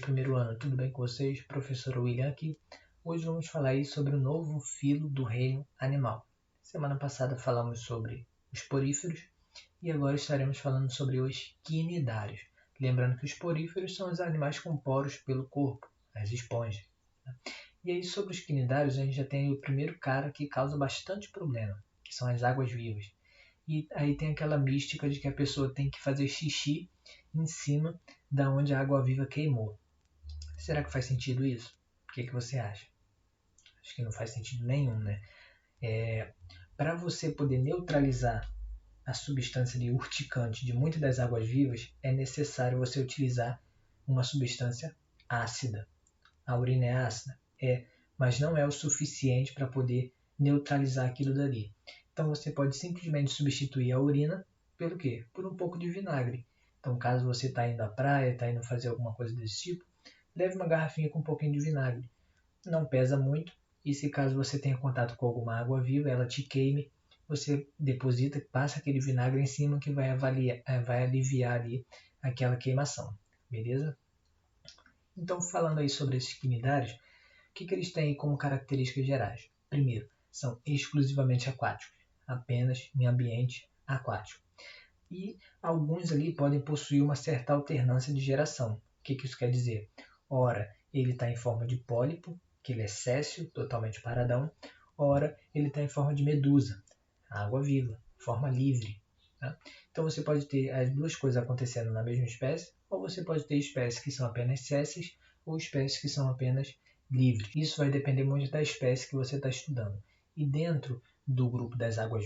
primeiro ano, tudo bem com vocês? Professor William aqui. Hoje vamos falar aí sobre o novo filo do reino animal. Semana passada falamos sobre os poríferos e agora estaremos falando sobre os quinidários. Lembrando que os poríferos são os animais com poros pelo corpo, as esponjas. E aí sobre os quinidários a gente já tem o primeiro cara que causa bastante problema, que são as águas-vivas. E aí tem aquela mística de que a pessoa tem que fazer xixi em cima da onde a água-viva queimou. Será que faz sentido isso? O que você acha? Acho que não faz sentido nenhum, né? Para você poder neutralizar a substância de urticante de muitas das águas-vivas, é necessário você utilizar uma substância ácida. A urina é ácida? Mas não é o suficiente para poder neutralizar aquilo dali. Então você pode simplesmente substituir a urina pelo quê? Por um pouco de vinagre. Então caso você está indo à praia, está indo fazer alguma coisa desse tipo, leve uma garrafinha com um pouquinho de vinagre. Não pesa muito e se caso você tenha contato com alguma água viva, ela te queime, você deposita, passa aquele vinagre em cima que vai aliviar ali aquela queimação. Beleza? Então falando aí sobre esses quinidários, o que eles têm como características gerais? Primeiro, são exclusivamente aquáticos, apenas em ambiente aquático. E alguns ali podem possuir uma certa alternância de geração. O que isso quer dizer? Ora, ele está em forma de pólipo, que ele é céssio, totalmente paradão. Ora, ele está em forma de medusa, água-viva, forma livre. Tá? Então você pode ter as duas coisas acontecendo na mesma espécie, ou você pode ter espécies que são apenas céssias, ou espécies que são apenas livres. Isso vai depender muito da espécie que você está estudando. E dentro do grupo das águas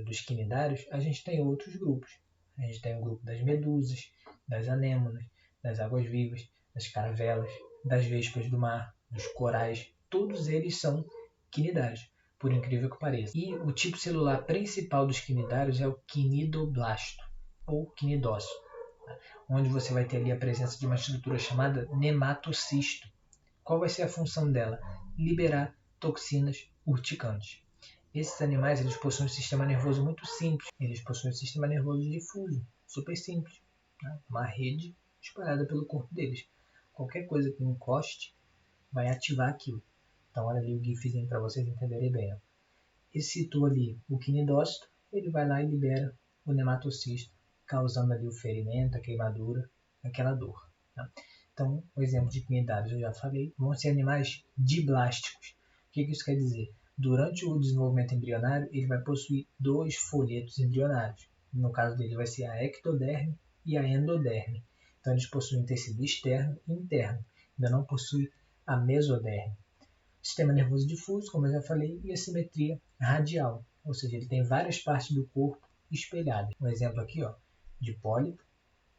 dos quinidários, a gente tem outros grupos. A gente tem o grupo das medusas, das anêmonas, das águas-vivas, das caravelas, das vespas do mar, dos corais. Todos eles são quinidários, por incrível que pareça. E o tipo celular principal dos quinidários é o quinidoblasto, ou quinidócito, onde você vai ter ali a presença de uma estrutura chamada nematocisto. Qual vai ser a função dela? Liberar toxinas urticantes. Esses animais eles possuem um sistema nervoso muito simples. Eles possuem um sistema nervoso difuso, super simples. Né? Uma rede espalhada pelo corpo deles. Qualquer coisa que encoste vai ativar aquilo. Então olha ali o gifzinho para vocês entenderem bem. Ó. Excitou ali o quinidócito, ele vai lá e libera o nematocisto, causando ali o ferimento, a queimadura, aquela dor. Tá? Então, o exemplo de quinidários eu já falei, vão ser animais diblásticos. O que isso quer dizer? Durante o desenvolvimento embrionário, ele vai possuir dois folhetos embrionários. No caso dele vai ser a ectoderme e a endoderme. Então eles possuem tecido externo e interno. Ainda não possui a mesoderme. Sistema nervoso difuso, como eu já falei, e a simetria radial. Ou seja, ele tem várias partes do corpo espelhadas. Um exemplo aqui ó, de pólipo,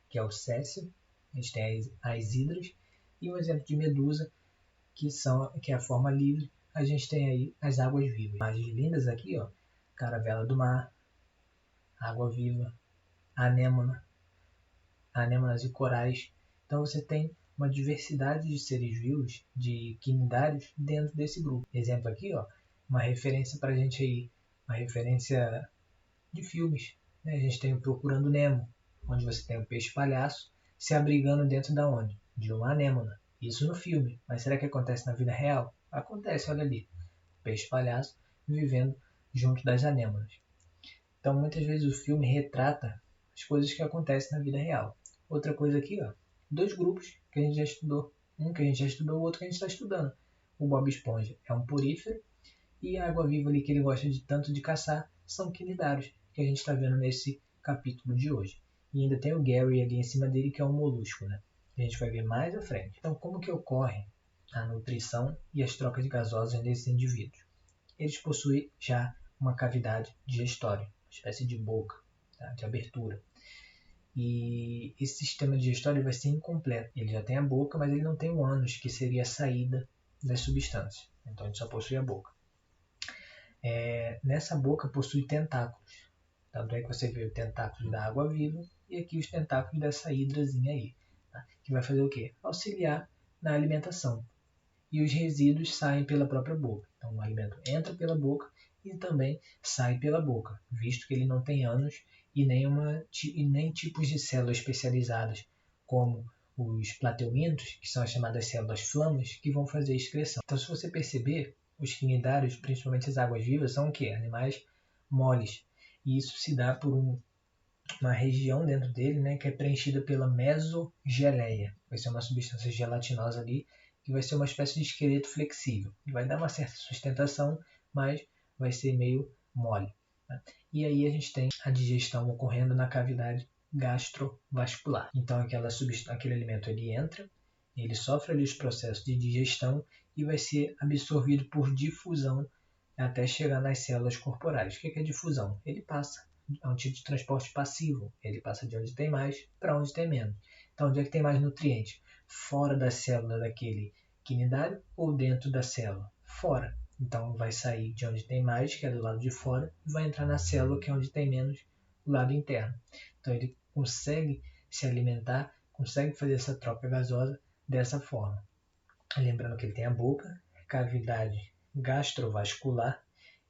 que é o céssio. A gente tem as hidras. E um exemplo de medusa, que é a forma livre. A gente tem aí as águas-vivas. Imagens lindas aqui, ó. Caravela do mar, água-viva, anêmonas e corais. Então você tem uma diversidade de seres vivos, de quinidários, dentro desse grupo. Exemplo aqui, ó, uma referência para a gente aí, uma referência de filmes. Né? A gente tem o Procurando Nemo, onde você tem o peixe-palhaço se abrigando dentro da onde? De uma anêmona. Isso no filme. Mas será que acontece na vida real? Acontece, olha ali. Peixe-palhaço vivendo junto das anêmonas. Então, muitas vezes o filme retrata as coisas que acontecem na vida real. Outra coisa aqui, ó, dois grupos que a gente já estudou. Um que a gente já estudou, o outro que a gente está estudando. O Bob Esponja é um porífero e a água-viva ali que ele gosta de tanto de caçar são quinidários, que a gente está vendo nesse capítulo de hoje. E ainda tem o Gary ali em cima dele, que é um molusco, né? A gente vai ver mais à frente. Então, como que ocorre a nutrição e as trocas de gasosas desses indivíduos? Eles possuem já uma cavidade digestória, uma espécie de boca, tá? De abertura. E esse sistema digestório vai ser incompleto. Ele já tem a boca, mas ele não tem o ânus, que seria a saída das substâncias. Então, ele só possui a boca. Nessa boca possui tentáculos. Tanto é que você vê o tentáculo da água-viva e aqui os tentáculos dessa hidrazinha aí. Tá? Que vai fazer o quê? Auxiliar na alimentação. E os resíduos saem pela própria boca. Então o alimento entra pela boca e também sai pela boca, visto que ele não tem ânus e nem tipos de células especializadas, como os plateumintos, que são as chamadas células flamas, que vão fazer a excreção. Então, se você perceber, os quinidários, principalmente as águas-vivas, são o quê? Animais moles. E isso se dá por uma região dentro dele, né, que é preenchida pela mesogeleia. Vai ser uma substância gelatinosa ali, que vai ser uma espécie de esqueleto flexível. Vai dar uma certa sustentação, mas vai ser meio mole. Tá? E aí a gente tem a digestão ocorrendo na cavidade gastrovascular. Então aquele alimento ele entra, ele sofre ali os processos de digestão e vai ser absorvido por difusão até chegar nas células corporais. O que é difusão? Ele passa. É um tipo de transporte passivo. Ele passa de onde tem mais para onde tem menos. Então, onde é que tem mais nutrientes? Fora da célula daquele quinidário ou dentro da célula? Fora. Então, vai sair de onde tem mais, que é do lado de fora, e vai entrar na célula, que é onde tem menos, do lado interno. Então, ele consegue se alimentar, consegue fazer essa troca gasosa dessa forma. Lembrando que ele tem a boca, cavidade gastrovascular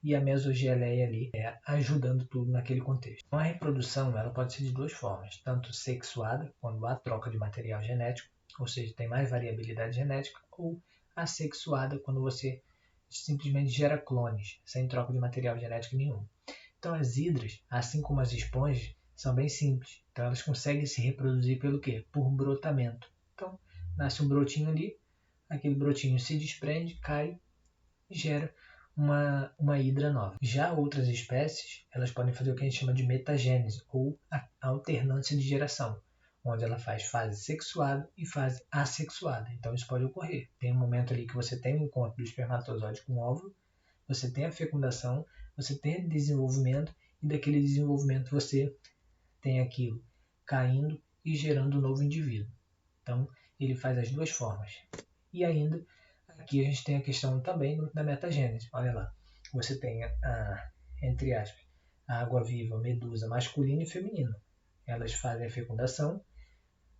e a mesogeleia ali ajudando tudo naquele contexto. Então, a reprodução ela pode ser de duas formas, tanto sexuada, quando há troca de material genético, ou seja, tem mais variabilidade genética, ou assexuada, quando você simplesmente gera clones, sem troca de material genético nenhum. Então, as hidras, assim como as esponjas, são bem simples. Então, elas conseguem se reproduzir pelo quê? Por brotamento. Então, nasce um brotinho ali, aquele brotinho se desprende, cai e gera uma hidra nova. Já outras espécies, elas podem fazer o que a gente chama de metagênese, ou a alternância de geração, onde ela faz fase sexuada e fase assexuada. Então isso pode ocorrer. Tem um momento ali que você tem o encontro do espermatozoide com o óvulo, você tem a fecundação, você tem o desenvolvimento, e daquele desenvolvimento você tem aquilo caindo e gerando um novo indivíduo. Então ele faz as duas formas. E ainda aqui a gente tem a questão também da metagênese. Olha lá, você tem entre aspas, a água-viva medusa masculina e feminina. Elas fazem a fecundação,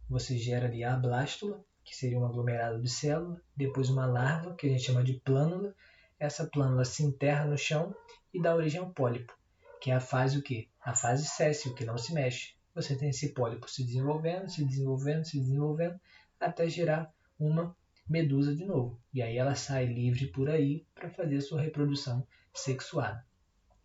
você gera ali a blástula, que seria um aglomerado de célula, depois uma larva, que a gente chama de plânula. Essa plânula se enterra no chão e dá origem ao pólipo, que é a fase o quê? A fase séssil, que não se mexe. Você tem esse pólipo se desenvolvendo, se desenvolvendo, se desenvolvendo, até gerar uma medusa de novo. E aí ela sai livre por aí para fazer a sua reprodução sexuada.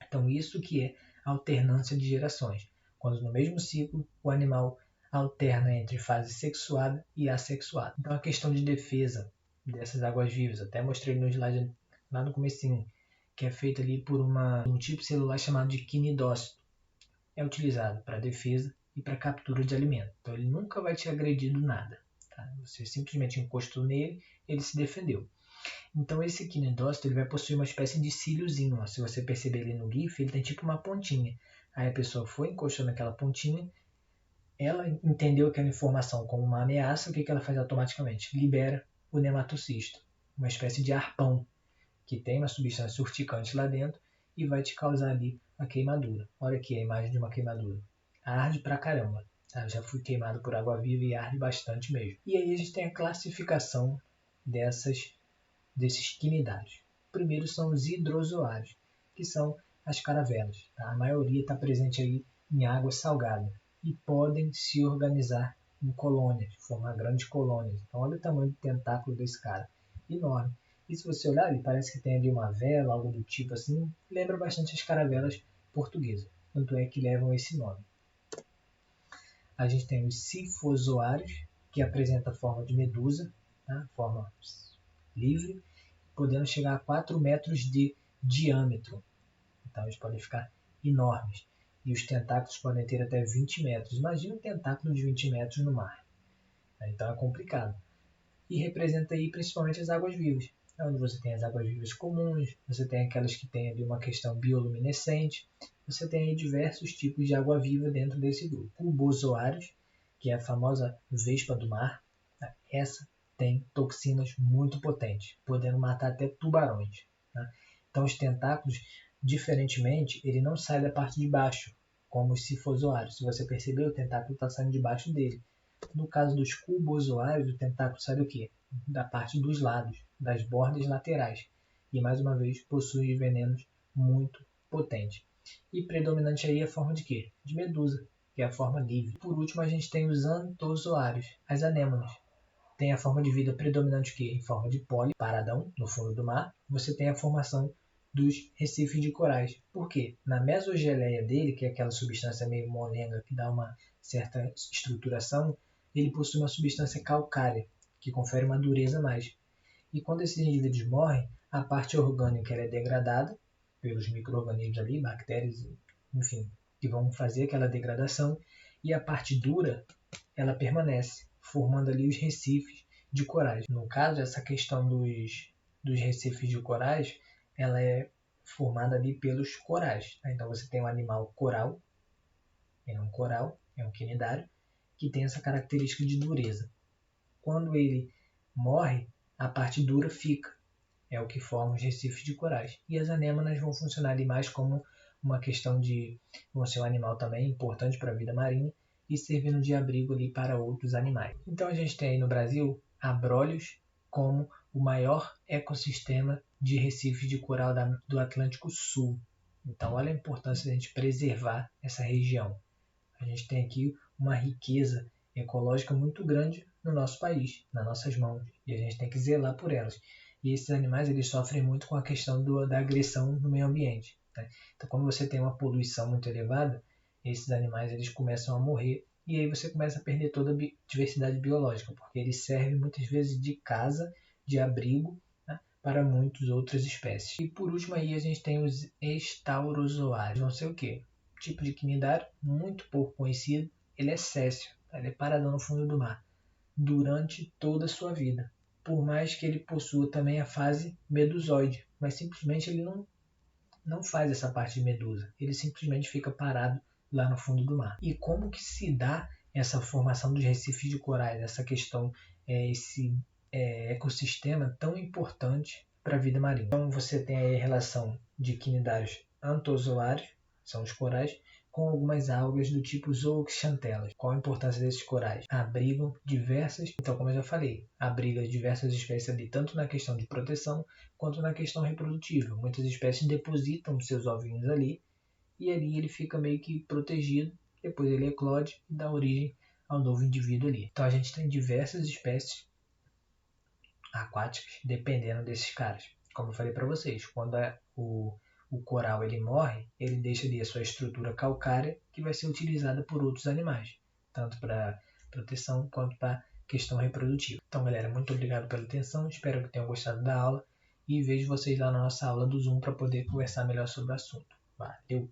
Então isso que é alternância de gerações. Quando no mesmo ciclo o animal alterna entre fase sexuada e assexuada. Então a questão de defesa dessas águas-vivas, até mostrei no slide lá no comecinho, que é feita ali por um tipo celular chamado de quinidócito. É utilizado para defesa e para captura de alimento. Então ele nunca vai te agredir do nada. Tá? Você simplesmente encostou nele, ele se defendeu. Então esse quinidócito ele vai possuir uma espécie de cíliozinho. Ó. Se você perceber ali no GIF, ele tem tipo uma pontinha. Aí a pessoa foi, encostou naquela pontinha, ela entendeu aquela informação como uma ameaça, o que ela faz automaticamente? Libera o nematocisto, uma espécie de arpão, que tem uma substância urticante lá dentro e vai te causar ali a queimadura. Olha aqui a imagem de uma queimadura. Arde pra caramba. Tá? Já fui queimado por água-viva e arde bastante mesmo. E aí a gente tem a classificação desses quinidários. Primeiro são os hidrozoários, que são as caravelas. Tá? A maioria está presente aí em água salgada e podem se organizar em colônias, formar grandes colônias. Então olha o tamanho do tentáculo desse cara, enorme. E se você olhar, ele parece que tem ali uma vela, algo do tipo assim, lembra bastante as caravelas portuguesas, tanto é que levam esse nome. A gente tem os sifozoários, que apresenta a forma de medusa, tá? Forma livre, podendo chegar a 4 metros de diâmetro. Então eles podem ficar enormes. E os tentáculos podem ter até 20 metros. Imagina um tentáculo de 20 metros no mar. Então é complicado. E representa aí principalmente as águas-vivas. Onde você tem as águas-vivas comuns, você tem aquelas que têm ali uma questão bioluminescente, você tem aí diversos tipos de água-viva dentro desse grupo. Cubozoários, que é a famosa vespa do mar, essa tem toxinas muito potentes, podendo matar até tubarões. Tá? Então os tentáculos, diferentemente, ele não sai da parte de baixo, como os sifozoários. Se você perceber, o tentáculo está saindo de baixo dele. No caso dos cubozoários, o tentáculo sai do quê? Da parte dos lados, das bordas laterais. E mais uma vez possui venenos muito potentes. E predominante aí é a forma de quê? De medusa. que é a forma livre. Por último, a gente tem os antozoários, as anêmonas. Tem a forma de vida predominante que em forma de pólipo, paradão, no fundo do mar. Você tem a formação dos recifes de corais. Por quê? Na mesogeleia dele, que é aquela substância meio molenga que dá uma certa estruturação, ele possui uma substância calcária, que confere uma dureza a mais. E quando esses indivíduos morrem, a parte orgânica ela é degradada pelos micro-organismos ali, bactérias, enfim, que vão fazer aquela degradação, e a parte dura ela permanece, formando ali os recifes de corais. No caso, essa questão dos recifes de corais, ela é formada ali pelos corais. Tá? Então você tem um animal coral, é um quinidário, que tem essa característica de dureza. Quando ele morre, a parte dura fica, é o que forma os recifes de corais. E as anêmonas vão funcionar ali mais como uma questão de vão ser um animal também importante para a vida marinha e servindo de abrigo ali para outros animais. Então a gente tem aí no Brasil Abrolhos como o maior ecossistema de recifes de coral do Atlântico Sul. Então olha a importância de a gente preservar essa região. A gente tem aqui uma riqueza ecológica muito grande no nosso país, nas nossas mãos, e a gente tem que zelar por elas. E esses animais eles sofrem muito com a questão da agressão no meio ambiente. Né? Então, quando você tem uma poluição muito elevada, esses animais eles começam a morrer e aí você começa a perder toda a diversidade biológica, porque eles servem muitas vezes de casa, de abrigo, né, para muitas outras espécies. E por último aí a gente tem os estaurozoários. Não sei o que. Tipo de quinidário muito pouco conhecido. Ele é céssio, ele é paradão no fundo do mar durante toda a sua vida. Por mais que ele possua também a fase medusoide, mas simplesmente ele não faz essa parte de medusa, ele simplesmente fica parado lá no fundo do mar. E como que se dá essa formação dos recifes de corais, essa questão, esse ecossistema tão importante para a vida marinha? Então você tem aí a relação de quinidários antozoários, são os corais, com algumas algas do tipo zooxantelas. Qual a importância desses corais? Abrigam diversas, então como eu já falei, abriga diversas espécies ali, tanto na questão de proteção quanto na questão reprodutiva. Muitas espécies depositam seus ovinhos ali e ali ele fica meio que protegido, depois ele eclode e dá origem ao novo indivíduo ali. Então a gente tem diversas espécies aquáticas dependendo desses caras. Como eu falei para vocês, quando o coral ele morre, ele deixa ali a sua estrutura calcária que vai ser utilizada por outros animais, tanto para proteção quanto para questão reprodutiva. Então, galera, muito obrigado pela atenção, espero que tenham gostado da aula e vejo vocês lá na nossa aula do Zoom para poder conversar melhor sobre o assunto. Valeu!